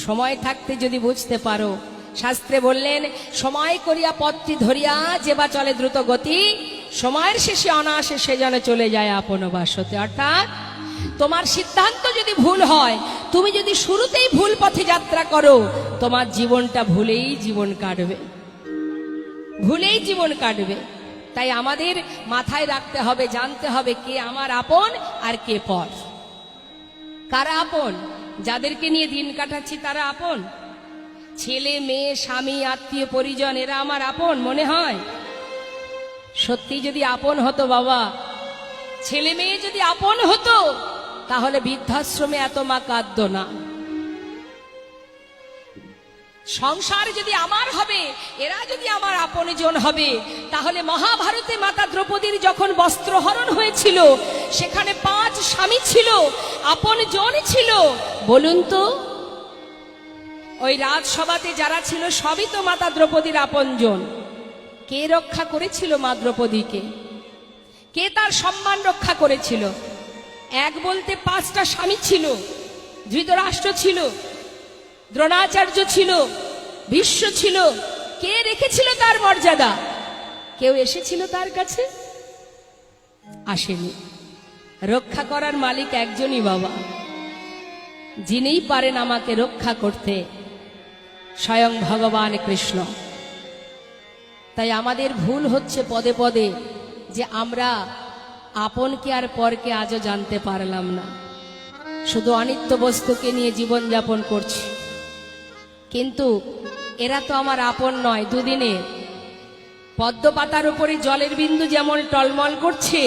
সময় থাকতে যদি বুঝতে পারো, শাস্ত্রে বললেন সময় করিয়া পথটি ধরিয়া যেবা চলে দ্রুত গতি, সময়ের শেষে অনায়াসে সে যেন চলে যায় আপন বাসতে। অর্থাৎ তোমার সিদ্ধান্ত যদি ভুল হয়, তুমি যদি শুরুতেই ভুল পথে যাত্রা করো, তোমার জীবনটা ভুলেই জীবন কাটবে, ভুলেই জীবন কাটবে। তাই আমাদের মাথায় রাখতে হবে, জানতে হবে কে আমার আপন আর কে পর। কারা আপন? যাদেরকে নিয়ে দিন কাটাচ্ছি তারা আপন। ছেলে মেয়ে স্বামী আত্মীয় পরিজন এরা আমার আপন মনে হয়? সত্যি যদি আপন হতো বাবা, ছেলে মেয়ে যদি আপন হতো, তাহলে বৃদ্ধাশ্রমে এত মা কাঁদতো না। সংসার যদি আমার হবে, এরা যদি আমার আপনজন হবে, তাহলে মহাভারতে মাতা দ্রৌপদীর যখন বস্ত্রহরণ হয়েছিল, সেখানে 5 স্বামী ছিল, আপনজন ছিল। বলুন তো, ওই রাজসভাতে যারা ছিল সবই তো মাতা দ্রৌপদীর আপনজন। কে রক্ষা করেছিল মা দ্রৌপদীকে? কে তার সম্মান রক্ষা করেছিল? এক বলতে 5টা স্বামী ছিল। ধৃতরাষ্ট্র ছিল, দ্রোণাচার্য ছিল, ভীষ্ম ছিল। কে রেখেছিল তার মর্যাদা? কেউ এসেছিল তার কাছে? আসেনি। রক্ষা করার মালিক একজনই বাবা, যিনিই পারেন আমাকে রক্ষা করতে, স্বয়ং ভগবান কৃষ্ণ। তাই আমাদের ভুল হচ্ছে পদে পদে যে আমরা আপনকে আর পরকে আজও জানতে পারলাম না, শুধু অনিত্য বস্তুকে নিয়ে জীবনযাপন করছি। কিন্তু এরা তো আমার আপন নয়। দুদিনে পদ্ম পাতার উপরে জলের বিন্দু যেমন টলমল করছে,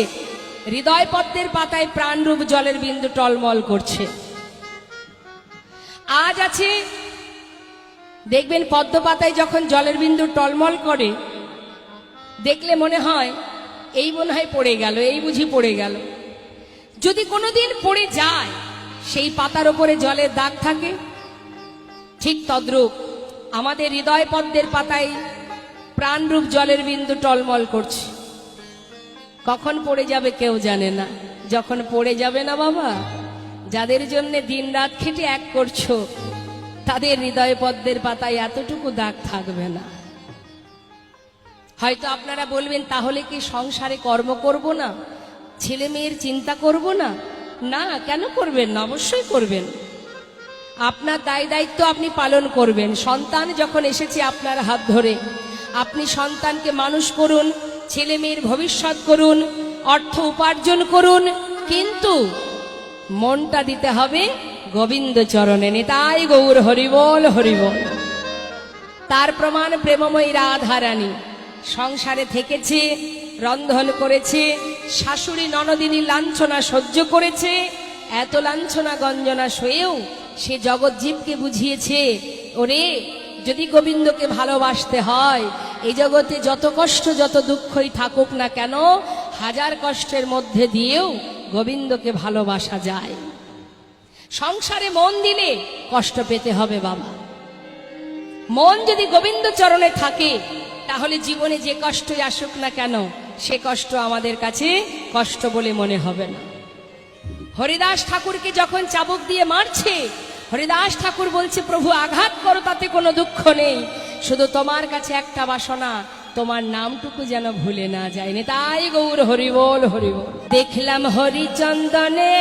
হৃদয় পদ্মের পাতায় প্রাণরূপ জলের বিন্দু টলমল করছে। আজ আছে, দেখবেন পদ্ম পাতায় যখন জলের বিন্দু টলমল করে, দেখলে মনে হয় এই মনে হয় পড়ে গেল, এই বুঝি পড়ে গেল। যদি কোনোদিন পড়ে যায়, সেই পাতার উপরে জলের দাগ থাকে। ঠিক তদ্রূপ আমাদের হৃদয় পদ্মের পাতায় প্রাণরূপ জলের বিন্দু টলমল করছে। কখন পড়ে যাবে কেউ জানে না। যখন পড়ে যাবে না বাবা, যাদের জন্য দিন রাত খেটে এক করছো, তাদের হৃদয় পদ্মের পাতায় এতটুকু দাগ থাকবে না। হয়তো আপনারা বলবেন, তাহলে কি সংসারে কর্ম করব না, ছেলে মেয়ের চিন্তা করব না? না, কেন করবেন না? অবশ্যই করবেন। আপনার দায় দায়িত্ব আপনি পালন করবেন। সন্তান যখন এসেছে আপনার হাত ধরে, আপনি সন্তানকে মানুষ করুন, ছেলে মেয়ের ভবিষ্যৎ করুন, অর্থ উপার্জন করুন, কিন্তু মনটা দিতে হবে গোবিন্দ চরণে। নিতাই গৌর হরিবল হরিবল। তার প্রমাণ প্রেমময়ী রাধারানী সংসারে থেকেছে, রন্ধন করেছে, শাশুড়ি ননদিনী লাঞ্ছনা সহ্য করেছে। এত লাঞ্ছনা গঞ্জনা সয়েও সে জগৎজীবকে বুঝিয়েছে, ওরে যদি গোবিন্দকে ভালোবাসতে হয়, এই জগতে যত কষ্ট যত দুঃখই থাকুক না কেন, হাজার কষ্টের মধ্যে দিয়েও গোবিন্দকে ভালোবাসা যায়। সংসারে মন দিলে কষ্ট পেতে হবে বাবা। মন যদি গোবিন্দ চরণে থাকে, তাহলে জীবনে যে কষ্টই আসুক না কেন, সে কষ্ট আমাদের কাছে কষ্ট বলে মনে হবে না। হরিদাস ঠাকুরকে যখন চাবুক দিয়ে মারছে, হরিদাস ঠাকুর বলছে, প্রভু আঘাত করো, তাতে কোনো দুঃখ নেই, শুধু তোমার কাছে একটা বাসনা, তোমার নামটুকু যেন ভুলে না যায়। তাই গৌর হরিবল হরিবল। দেখলাম হরিচন্দনে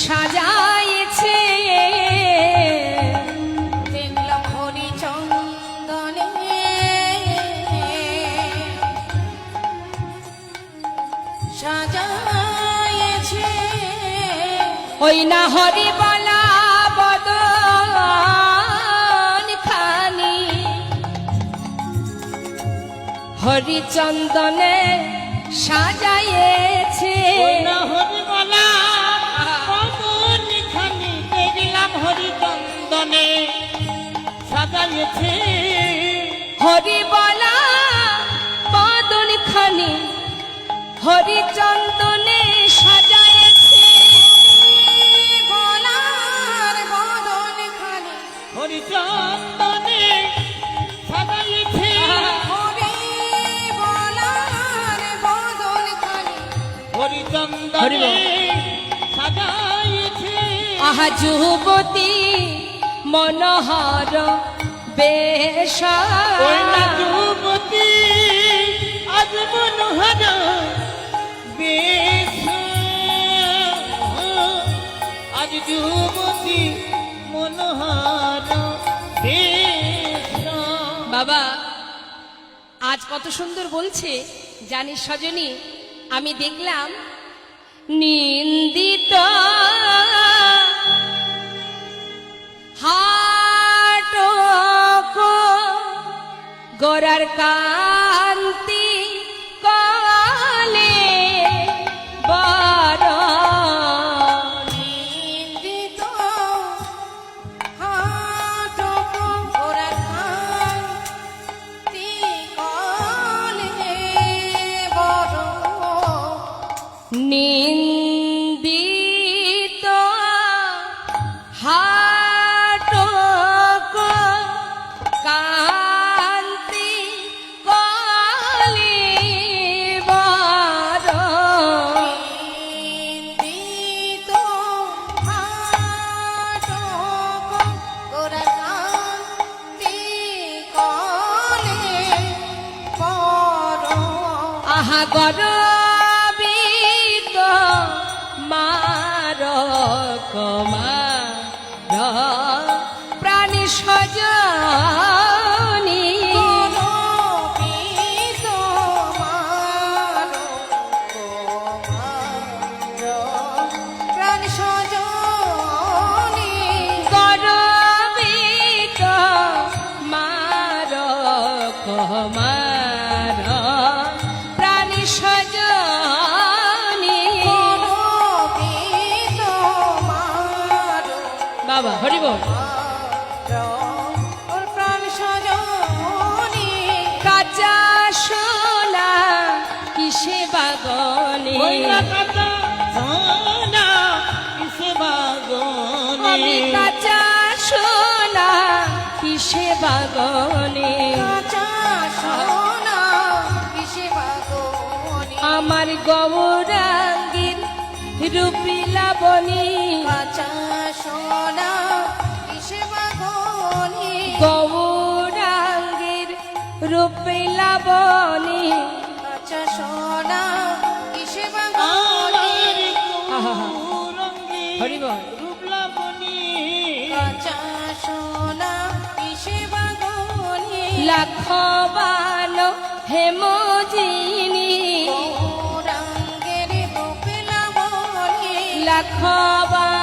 সাজাইছে, দেখলাম হরিচন্দনে সাজাইছে, ওই না হরি বলা বদন খানি হরিচন্দনে সাজাইছে। হরিবলা বদনখানি দেখলাম হরিচন্দনে সাজাইছে, হরি বলা বদন খানি হরিচন্দনে সাজাইছে। গলার বদনখানি হরিচন্দনে সাজাইছে, হরি বলার বদনখানি হরিচন্দনে সাজাইছে। আহা যুবতী মনোহর বেশ ওই না যুবতী আজ মনোহর বেশ, আজ যুবতী মনোহর বেশ। বাবা আজ কত সুন্দর বলছে জানিস সজনী, আমি দেখলাম নিন্দিত হাটক গোরার কান্তি কলে বড় নিন্দিত হাটক গোরার কান্তি কলে বড় নিন্দিত হাটক কান্তি কলি বড় নিন্দিত হাটক গোরার কান্তি কলে বড় আহা গরবিত মার কমার প্রাণী সজনী গরবিত মার প্রাণ সজনী গরবিত মার কমার প্রাণী সজনী গরবিত মার বাবা হরিব প্রাণ সজনী কাঁচা সোনা কিসে বাগনে ওই না কাঁচা সোনা কিসে বাগনে, আমি কাঁচা সোনা কিসে বাগনে কাঁচা সোনা কিসে বাগনে আমার গৌরাঙ্গীর রূপী লাবণী কাঁচা সোনা কিসে বাগনে গৌরাঙ্গীর রূপী লাবণী কাঁচা সোনা কিসে বাগনে আমার গৌরঙ্গী হরি বল। রূপলাবণী, কাঁচা সোনা কিসে বাগনে লাখবান হেমজিনী গৌরাঙ্গের রূপে লাবণী লাখবান